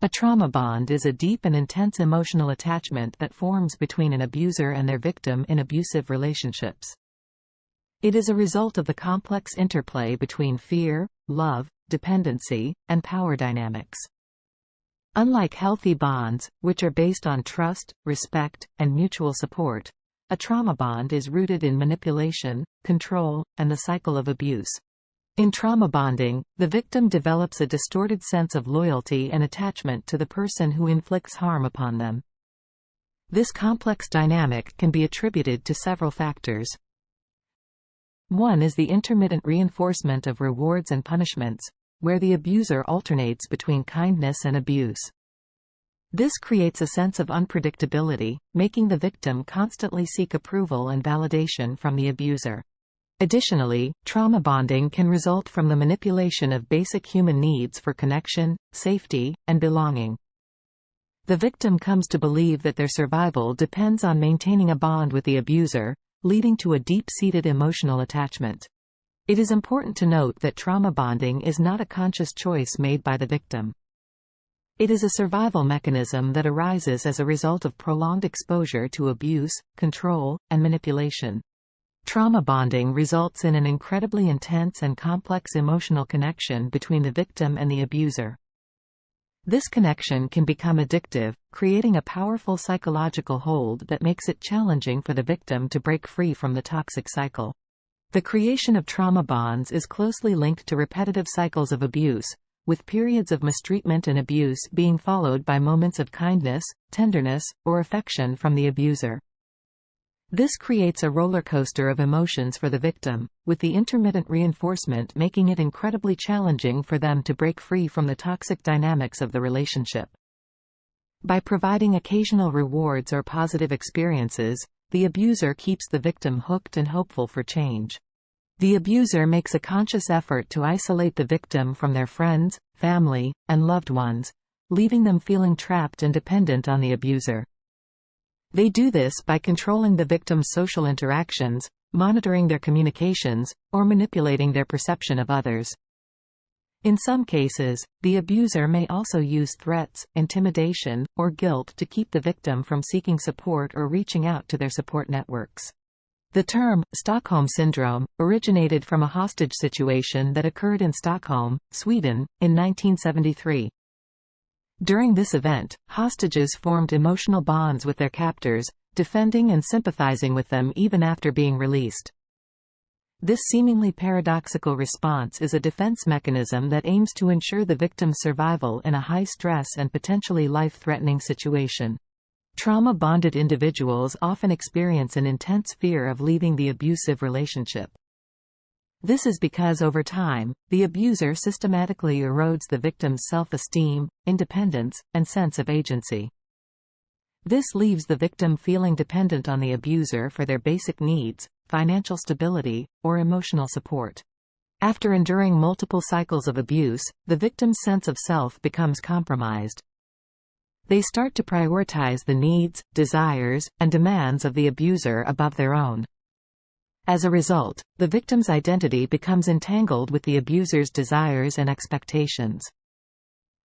A trauma bond is a deep and intense emotional attachment that forms between an abuser and their victim in abusive relationships. It is a result of the complex interplay between fear, love, dependency, and power dynamics. Unlike healthy bonds, which are based on trust, respect, and mutual support, a trauma bond is rooted in manipulation, control, and the cycle of abuse. In trauma bonding, the victim develops a distorted sense of loyalty and attachment to the person who inflicts harm upon them. This complex dynamic can be attributed to several factors. One is the intermittent reinforcement of rewards and punishments, where the abuser alternates between kindness and abuse. This creates a sense of unpredictability, making the victim constantly seek approval and validation from the abuser. Additionally, trauma bonding can result from the manipulation of basic human needs for connection, safety, and belonging. The victim comes to believe that their survival depends on maintaining a bond with the abuser, leading to a deep-seated emotional attachment. It is important to note that trauma bonding is not a conscious choice made by the victim. It is a survival mechanism that arises as a result of prolonged exposure to abuse, control, and manipulation. Trauma bonding results in an incredibly intense and complex emotional connection between the victim and the abuser. This connection can become addictive, creating a powerful psychological hold that makes it challenging for the victim to break free from the toxic cycle. The creation of trauma bonds is closely linked to repetitive cycles of abuse, with periods of mistreatment and abuse being followed by moments of kindness, tenderness, or affection from the abuser. This creates a roller coaster of emotions for the victim, with the intermittent reinforcement making it incredibly challenging for them to break free from the toxic dynamics of the relationship. By providing occasional rewards or positive experiences, the abuser keeps the victim hooked and hopeful for change. The abuser makes a conscious effort to isolate the victim from their friends, family, and loved ones, leaving them feeling trapped and dependent on the abuser. They do this by controlling the victim's social interactions, monitoring their communications, or manipulating their perception of others. In some cases, the abuser may also use threats, intimidation, or guilt to keep the victim from seeking support or reaching out to their support networks. The term, Stockholm Syndrome, originated from a hostage situation that occurred in Stockholm, Sweden, in 1973. During this event, hostages formed emotional bonds with their captors, defending and sympathizing with them even after being released. This seemingly paradoxical response is a defense mechanism that aims to ensure the victim's survival in a high-stress and potentially life-threatening situation. Trauma-bonded individuals often experience an intense fear of leaving the abusive relationship. This is because over time, the abuser systematically erodes the victim's self-esteem, independence, and sense of agency. This leaves the victim feeling dependent on the abuser for their basic needs, financial stability, or emotional support. After enduring multiple cycles of abuse, the victim's sense of self becomes compromised. They start to prioritize the needs, desires, and demands of the abuser above their own. As a result, the victim's identity becomes entangled with the abuser's desires and expectations.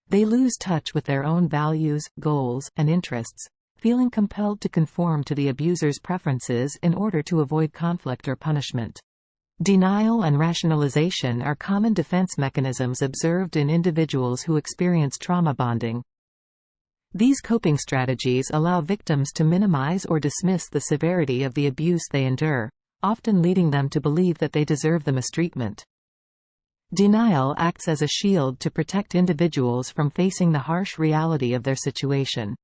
They lose touch with their own values, goals, and interests, feeling compelled to conform to the abuser's preferences in order to avoid conflict or punishment. Denial and rationalization are common defense mechanisms observed in individuals who experience trauma bonding. These coping strategies allow victims to minimize or dismiss the severity of the abuse they endure, often leading them to believe that they deserve the mistreatment. Denial acts as a shield to protect individuals from facing the harsh reality of their situation.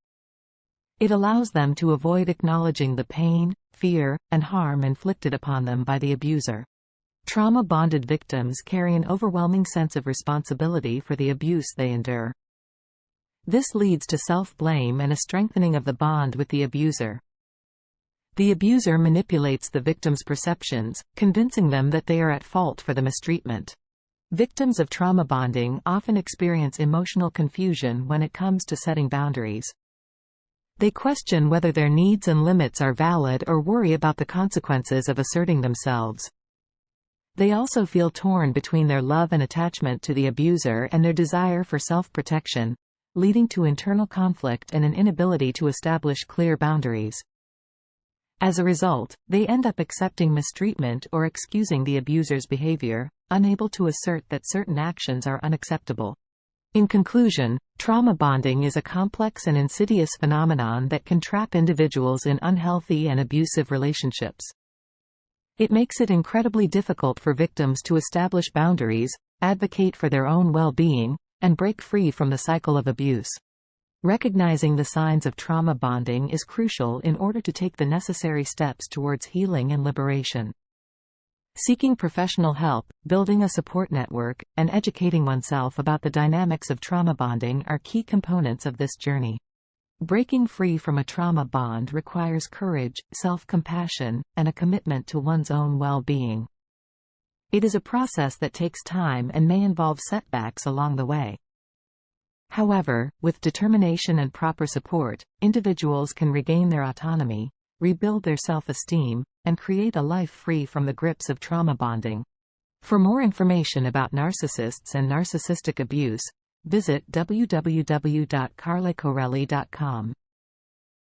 It allows them to avoid acknowledging the pain, fear, and harm inflicted upon them by the abuser. Trauma-bonded victims carry an overwhelming sense of responsibility for the abuse they endure. This leads to self-blame and a strengthening of the bond with the abuser. The abuser manipulates the victim's perceptions, convincing them that they are at fault for the mistreatment. Victims of trauma bonding often experience emotional confusion when it comes to setting boundaries. They question whether their needs and limits are valid or worry about the consequences of asserting themselves. They also feel torn between their love and attachment to the abuser and their desire for self-protection, leading to internal conflict and an inability to establish clear boundaries. As a result, they end up accepting mistreatment or excusing the abuser's behavior, unable to assert that certain actions are unacceptable. In conclusion, trauma bonding is a complex and insidious phenomenon that can trap individuals in unhealthy and abusive relationships. It makes it incredibly difficult for victims to establish boundaries, advocate for their own well-being, and break free from the cycle of abuse. Recognizing the signs of trauma bonding is crucial in order to take the necessary steps towards healing and liberation. Seeking professional help, building a support network, and educating oneself about the dynamics of trauma bonding are key components of this journey. Breaking free from a trauma bond requires courage, self-compassion, and a commitment to one's own well-being. It is a process that takes time and may involve setbacks along the way. However, with determination and proper support, individuals can regain their autonomy, rebuild their self-esteem, and create a life free from the grips of trauma bonding. For more information about narcissists and narcissistic abuse, visit www.carlacorelli.com.